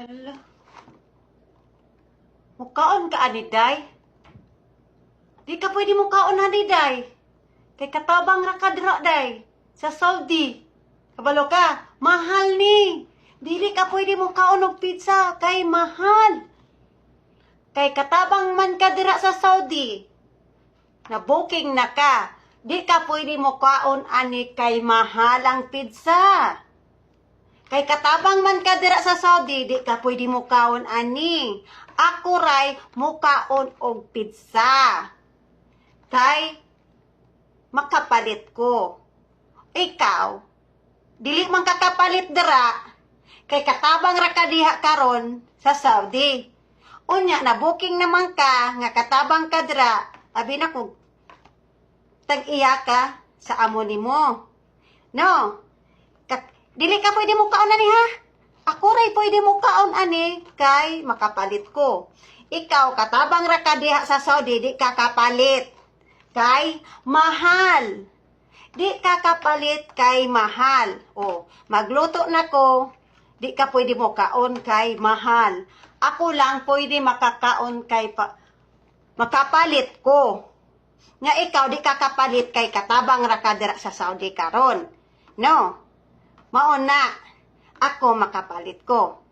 Hala. Mukaon ka ani, day? Di ka pwede mukaon ani, day. Kay katabang ra ka dira, day. Sa Saudi. Kabalo ka, mahal ni. Dili ka pwede mukaon og pizza, kay mahal. Kay katabang man ka dira sa Saudi. Na booking na ka. Di ka pwede mukaon ani kay mahal ang pizza. Kay katabang man ka dira sa Saudi, di ka pwede mukaon ani. Ako ray mukaon og pizza. Kay makapalit ko. Ikaw, dili man kakapalit dira. Kay katabang ra ka diha karon sa Saudi. Unya na booking naman ka nga katabang ka dira. Abi na ko tag-iya ka sa amo nimo. No. Dili ka pwede mo kaon ani ha? Ako ray pwede mo kaon ani kay makapalit ko. Ikaw katabang ra ka diha sa Saudi, di ka kapalit. Kay mahal. Di ka kapalit kay mahal. O, magluto na ko, di ka pwede mo kaon kay mahal. Ako lang pwede makakaon kay makapalit ko. Nga ikaw di ka kapalit kay katabang ra ka dira sa Saudi karon. No. Mao na, ako makapalit ko.